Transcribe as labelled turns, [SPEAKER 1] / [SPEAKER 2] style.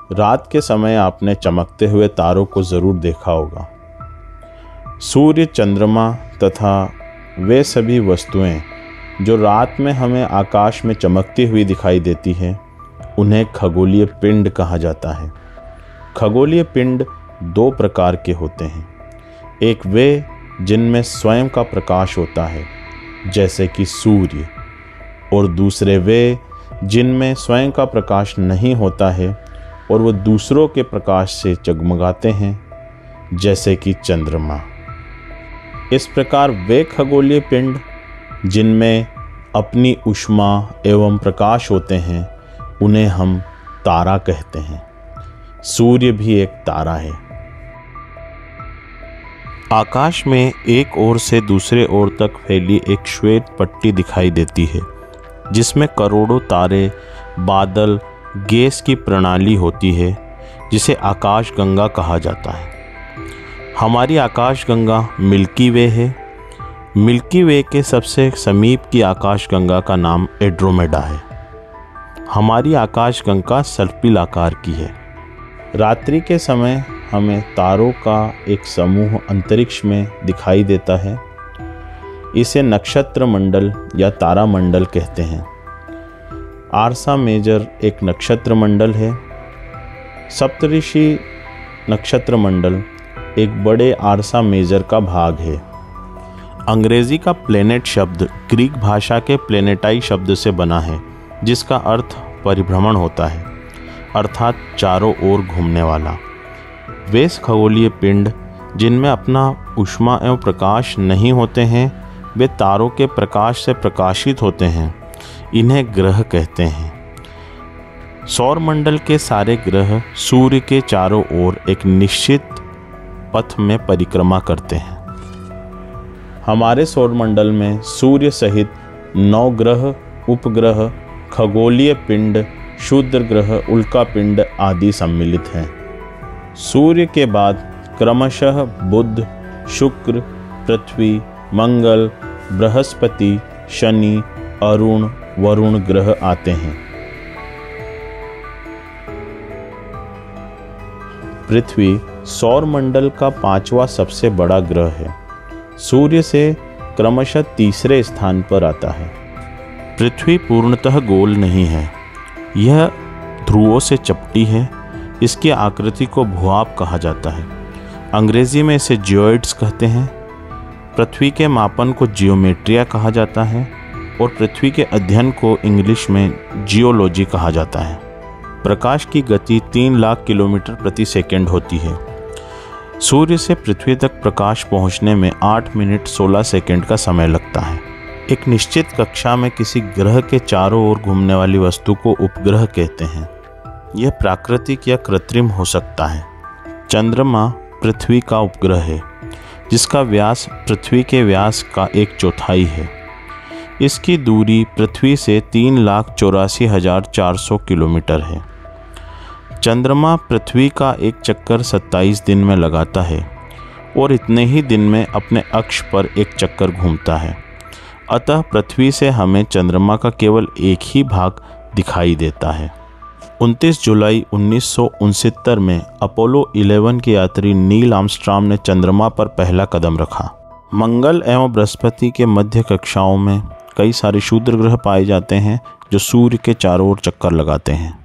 [SPEAKER 1] रात के समय आपने चमकते हुए तारों को ज़रूर देखा होगा। सूर्य, चंद्रमा तथा वे सभी वस्तुएं जो रात में हमें आकाश में चमकती हुई दिखाई देती हैं, उन्हें खगोलीय पिंड कहा जाता है। खगोलीय पिंड दो प्रकार के होते हैं। एक वे जिनमें स्वयं का प्रकाश होता है, जैसे कि सूर्य, और दूसरे वे जिनमें स्वयं का प्रकाश नहीं होता है और वो दूसरों के प्रकाश से जगमगाते हैं, जैसे कि चंद्रमा। इस प्रकार वे खगोलीय पिंड जिनमें अपनी ऊष्मा एवं प्रकाश होते हैं, उन्हें हम तारा कहते हैं। सूर्य भी एक तारा है। आकाश में एक ओर से दूसरे ओर तक फैली एक श्वेत पट्टी दिखाई देती है, जिसमें करोड़ों तारे, बादल, गैस की प्रणाली होती है, जिसे आकाशगंगा कहा जाता है। हमारी आकाशगंगा मिल्की वे है। मिल्की वे के सबसे समीप की आकाशगंगा का नाम एंड्रोमेडा है। हमारी आकाशगंगा सर्पिल आकार की है। रात्रि के समय हमें तारों का एक समूह अंतरिक्ष में दिखाई देता है। इसे नक्षत्र मंडल या तारा मंडल कहते हैं। आर्सा मेजर एक नक्षत्र मंडल है। सप्तऋषि नक्षत्र मंडल एक बड़े आर्सा मेजर का भाग है। अंग्रेजी का प्लेनेट शब्द ग्रीक भाषा के प्लेनेटाई शब्द से बना है, जिसका अर्थ परिभ्रमण होता है, अर्थात चारों ओर घूमने वाला। वे खगोलीय पिंड जिनमें अपना ऊष्मा एवं प्रकाश नहीं होते हैं, वे तारों के प्रकाश से प्रकाशित होते हैं, इन्हें ग्रह कहते हैं। सौरमंडल के सारे ग्रह सूर्य के चारों ओर एक निश्चित पथ में परिक्रमा करते हैं। हमारे सौरमंडल में सूर्य सहित 9 ग्रह, उपग्रह, खगोलीय पिंड, क्षुद्र ग्रह, उल्का पिंड आदि सम्मिलित हैं। सूर्य के बाद क्रमशः बुध, शुक्र, पृथ्वी, मंगल, बृहस्पति, शनि, अरुण, वरुण ग्रह आते हैं। पृथ्वी सौरमंडल का 5वां सबसे बड़ा ग्रह है। सूर्य से क्रमशः तीसरे स्थान पर आता है। पृथ्वी पूर्णतः गोल नहीं है, यह ध्रुवों से चपटी है। इसकी आकृति को भूभाग कहा जाता है। अंग्रेजी में इसे जियोइड्स कहते हैं। पृथ्वी के मापन को जियोमेट्रिया कहा जाता है और पृथ्वी के अध्ययन को इंग्लिश में जियोलॉजी कहा जाता है। प्रकाश की गति 3 लाख किलोमीटर प्रति सेकंड होती है। सूर्य से पृथ्वी तक प्रकाश पहुंचने में 8 मिनट 16 सेकंड का समय लगता है। एक निश्चित कक्षा में किसी ग्रह के चारों ओर घूमने वाली वस्तु को उपग्रह कहते हैं। यह प्राकृतिक या कृत्रिम हो सकता है। चंद्रमा पृथ्वी का उपग्रह है, जिसका व्यास पृथ्वी के व्यास का 1/4 है। इसकी दूरी पृथ्वी से 3,84,400 किलोमीटर है। चंद्रमा पृथ्वी का एक चक्कर 27 दिन में लगाता है और इतने ही दिन में अपने अक्ष पर एक चक्कर घूमता है। अतः पृथ्वी से हमें चंद्रमा का केवल एक ही भाग दिखाई देता है। 29 जुलाई 1969 में अपोलो 11 के यात्री नील आर्मस्ट्रांग ने चंद्रमा पर पहला कदम रखा। मंगल एवं बृहस्पति के मध्य कक्षाओं में कई सारे क्षुद्र ग्रह पाए जाते हैं, जो सूर्य के चारों ओर चक्कर लगाते हैं।